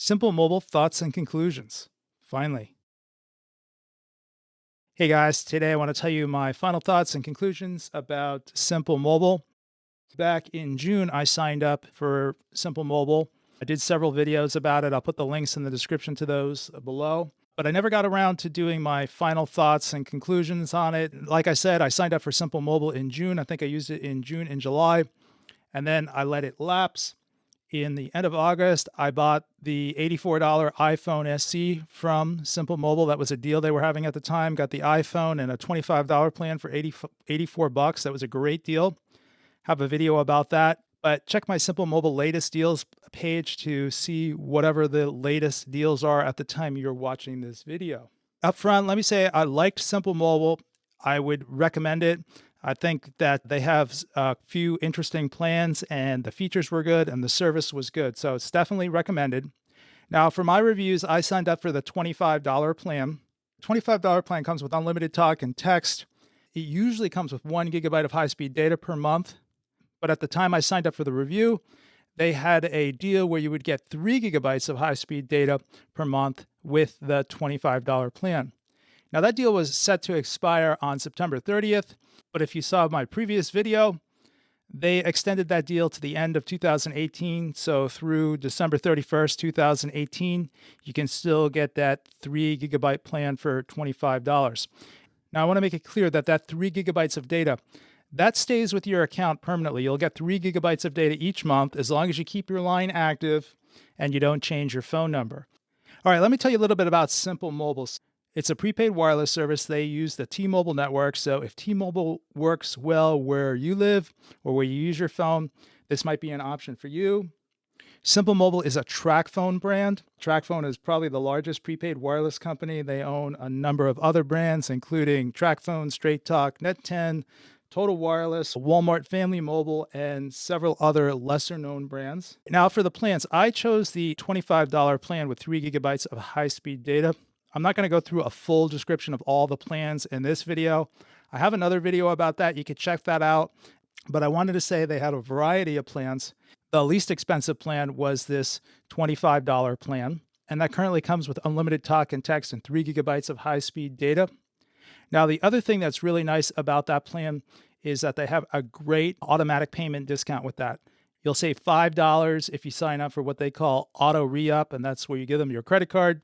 Simple Mobile thoughts and conclusions. Finally. Hey guys, today I want to tell you my final thoughts and conclusions about Simple Mobile. Back in June, I signed up for Simple Mobile. I did several videos about it. I'll put the links in the description to those below. But I never got around to doing my final thoughts and conclusions on it. Like I said, I signed up for Simple Mobile in June. I think I used it in June and July. And then I let it lapse. In the end of August, I bought the $84 iPhone SE from Simple Mobile. That was a deal they were having at the time. Got the iPhone and a $25 plan for 84 bucks. That was a great deal. Have a video about that. But check my Simple Mobile latest deals page to see whatever the latest deals are at the time you're watching this video. Up front, let me say I liked Simple Mobile. I would recommend it. I think that they have a few interesting plans and the features were good and the service was good. So it's definitely recommended. Now for my reviews, I signed up for the $25 plan. $25 plan comes with unlimited talk and text. It usually comes with 1 gigabyte of high-speed data per month. But at the time I signed up for the review, they had a deal where you would get 3 gigabytes of high-speed data per month with the $25 plan. Now that deal was set to expire on September 30th, but if you saw my previous video, they extended that deal to the end of 2018. So through December 31st, 2018, you can still get that 3 gigabyte plan for $25. Now I want to make it clear that that 3 gigabytes of data, that stays with your account permanently. You'll get 3 gigabytes of data each month as long as you keep your line active and you don't change your phone number. All right, let me tell you a little bit about Simple Mobile. It's a prepaid wireless service. They use the T-Mobile network. So if T-Mobile works well where you live or where you use your phone, this might be an option for you. Simple Mobile is a TracFone brand. TracFone is probably the largest prepaid wireless company. They own a number of other brands, including TracFone, Straight Talk, Net10, Total Wireless, Walmart Family Mobile, and several other lesser-known brands. Now for the plans, I chose the $25 plan with 3 gigabytes of high-speed data. I'm not going to go through a full description of all the plans in this video. I have another video about that. You can check that out. But I wanted to say they had a variety of plans. The least expensive plan was this $25 plan, and that currently comes with unlimited talk and text and 3 gigabytes of high-speed data. Now, the other thing that's really nice about that plan is that they have a great automatic payment discount with that. You'll save $5 if you sign up for what they call auto re-up, and that's where you give them your credit card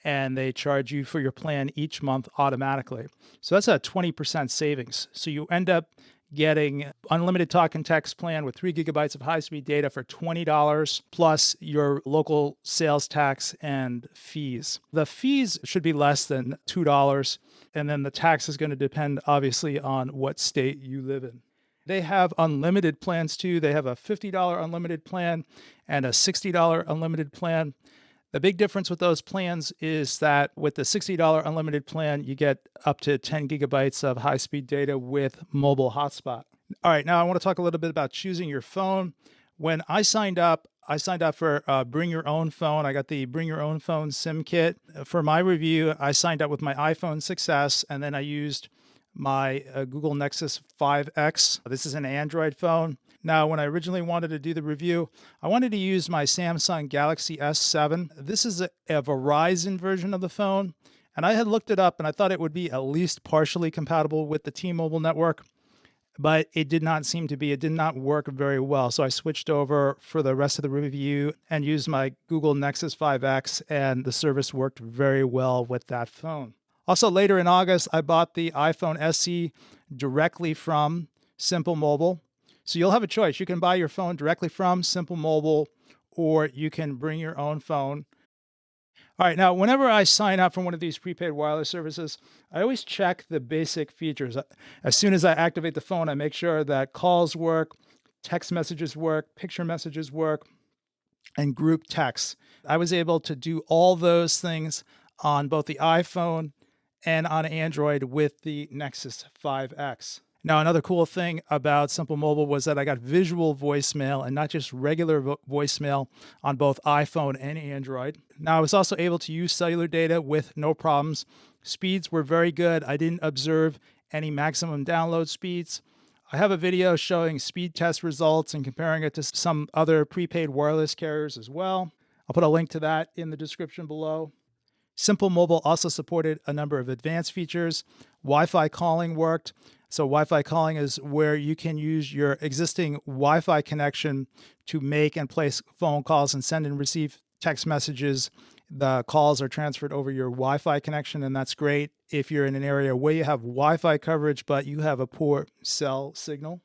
and they charge you for your plan each month automatically. So that's a 20% savings. So you end up getting unlimited talk and text plan with 3 gigabytes of high-speed data for $20 plus your local sales tax and fees. The fees should be less than $2, and then the tax is going to depend obviously on what state you live in. They have unlimited plans too. They have a $50 unlimited plan and a $60 unlimited plan. The big difference with those plans is that with the $60 unlimited plan, you get up to 10 gigabytes of high-speed data with mobile hotspot. All right, now I want to talk a little bit about choosing your phone. When I signed up for Bring Your Own Phone. I got the Bring Your Own Phone SIM kit. For my review, I signed up with my iPhone 6S, and then I used my Google Nexus 5X. This is an Android phone. Now, when I originally wanted to do the review, I wanted to use my Samsung Galaxy S7. This is a Verizon version of the phone, and I had looked it up, and I thought it would be at least partially compatible with the T-Mobile network, but it did not seem to be. It did not work very well, so I switched over for the rest of the review and used my Google Nexus 5X, and the service worked very well with that phone. Also, later in August, I bought the iPhone SE directly from Simple Mobile. So you'll have a choice. You can buy your phone directly from Simple Mobile, or you can bring your own phone. All right, now, whenever I sign up for one of these prepaid wireless services, I always check the basic features. As soon as I activate the phone, I make sure that calls work, text messages work, picture messages work, and group texts. I was able to do all those things on both the iPhone and on Android with the Nexus 5X. Now, another cool thing about Simple Mobile was that I got visual voicemail and not just regular voicemail on both iPhone and Android. Now, I was also able to use cellular data with no problems. Speeds were very good. I didn't observe any maximum download speeds. I have a video showing speed test results and comparing it to some other prepaid wireless carriers as well. I'll put a link to that in the description below. Simple Mobile also supported a number of advanced features. Wi-Fi calling worked. So Wi-Fi calling is where you can use your existing Wi-Fi connection to make and place phone calls and send and receive text messages. The calls are transferred over your Wi-Fi connection, and that's great if you're in an area where you have Wi-Fi coverage, but you have a poor cell signal.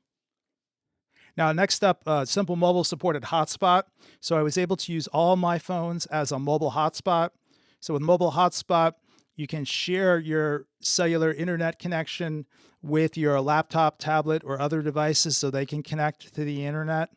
Now, next up, Simple Mobile supported Hotspot. So I was able to use all my phones as a mobile hotspot. So with mobile hotspot, you can share your cellular internet connection with your laptop, tablet, or other devices so they can connect to the internet.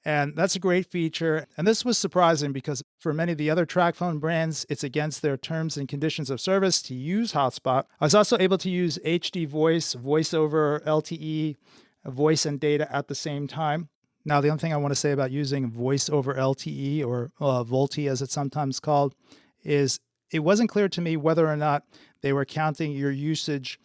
And that's a great feature. And this was surprising because for many of the other TracFone brands, it's against their terms and conditions of service to use Hotspot. I was also able to use HD voice, voice over LTE, voice and data at the same time. Now, the other thing I want to say about using voice over LTE or VoLTE as it's sometimes called is it wasn't clear to me whether or not they were counting your usage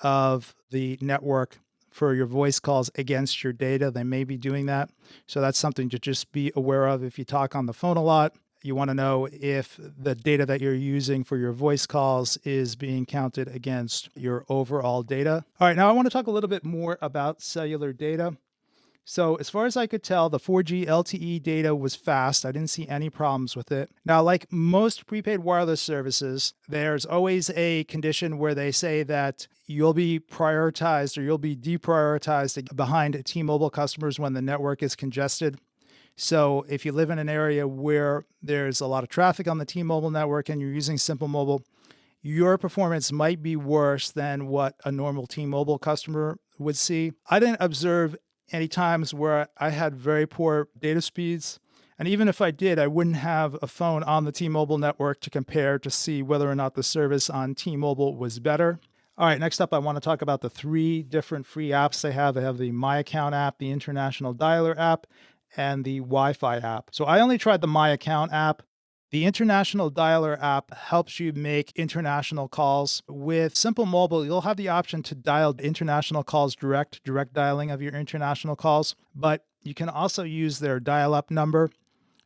of the network for your voice calls against your data. They may be doing that. So that's something to just be aware of if you talk on the phone a lot. You want to know if the data that you're using for your voice calls is being counted against your overall data. All right, now I want to talk a little bit more about cellular data. So as far as I could tell, the 4G LTE data was fast. I didn't see any problems with it. Now, like most prepaid wireless services, there's always a condition where they say that you'll be prioritized or you'll be deprioritized behind T-Mobile customers when the network is congested. So if you live in an area where there's a lot of traffic on the T-Mobile network and you're using Simple Mobile, your performance might be worse than what a normal T-Mobile customer would see. I didn't observe any times where I had very poor data speeds. And even if I did, I wouldn't have a phone on the T-Mobile network to compare to see whether or not the service on T-Mobile was better. All right, next up, I want to talk about the 3 different free apps they have. They have the My Account app, the International Dialer app, and the Wi-Fi app. So I only tried the My Account app. The International Dialer app helps you make international calls. With Simple Mobile, you'll have the option to dial international calls direct dialing of your international calls, but you can also use their dial-up number.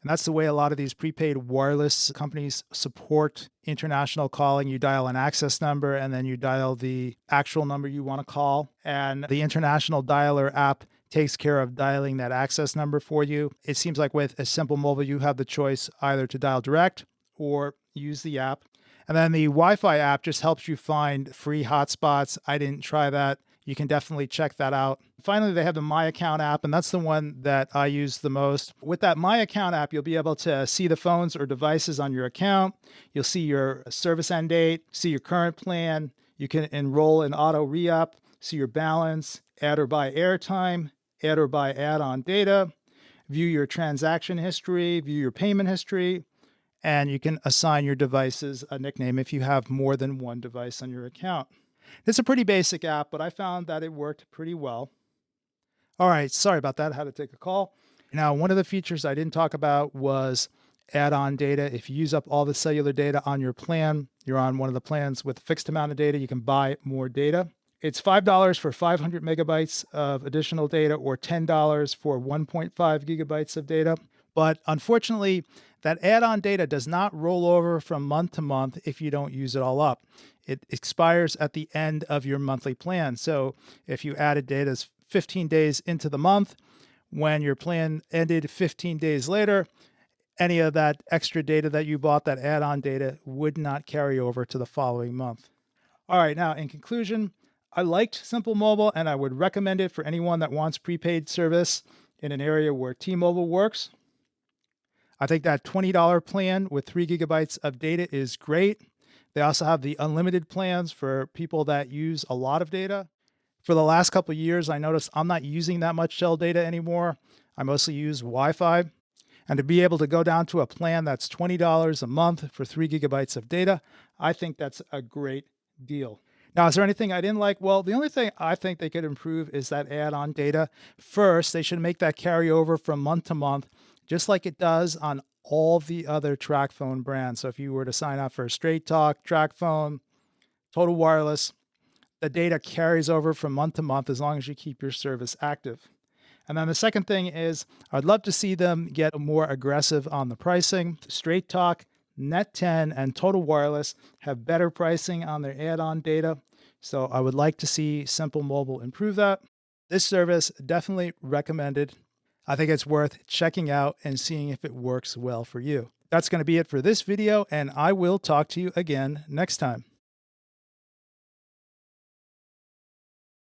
And that's the way a lot of these prepaid wireless companies support international calling. You dial an access number and then you dial the actual number you want to call. And the International Dialer app takes care of dialing that access number for you. It seems like with a Simple Mobile, you have the choice either to dial direct or use the app. And then the Wi-Fi app just helps you find free hotspots. I didn't try that. You can definitely check that out. Finally, they have the My Account app, and that's the one that I use the most. With that My Account app, you'll be able to see the phones or devices on your account. You'll see your service end date, see your current plan. You can enroll in auto re-up, see your balance, add or buy airtime, add or buy add-on data, view your transaction history, view your payment history, and you can assign your devices a nickname if you have more than one device on your account. It's a pretty basic app, but I found that it worked pretty well. All right, sorry about that. I had to take a call. Now, one of the features I didn't talk about was add-on data. If you use up all the cellular data on your plan, you're on one of the plans with a fixed amount of data, you can buy more data. It's $5 for 500 megabytes of additional data or $10 for 1.5 gigabytes of data. But unfortunately, that add-on data does not roll over from month to month if you don't use it all up. It expires at the end of your monthly plan. So if you added data 15 days into the month, when your plan ended 15 days later, any of that extra data that you bought, that add-on data, would not carry over to the following month. All right, now in conclusion, I liked Simple Mobile and I would recommend it for anyone that wants prepaid service in an area where T-Mobile works. I think that $20 plan with 3 gigabytes of data is great. They also have the unlimited plans for people that use a lot of data. For the last couple of years, I noticed I'm not using that much cell data anymore. I mostly use Wi-Fi. And to be able to go down to a plan that's $20 a month for 3 gigabytes of data, I think that's a great deal. Now, is there anything I didn't like? Well, the only thing I think they could improve is that add-on data. First, they should make that carry over from month to month, just like it does on all the other TracFone brands. So if you were to sign up for Straight Talk, TracFone, Total Wireless, the data carries over from month to month as long as you keep your service active. And then the second thing is I'd love to see them get more aggressive on the pricing. Straight Talk, Net 10, and Total Wireless have better pricing on their add-on data. So I would like to see Simple Mobile improve that. This service definitely recommended. I think it's worth checking out and seeing if it works well for you. That's going to be it for this video, and I will talk to you again next time.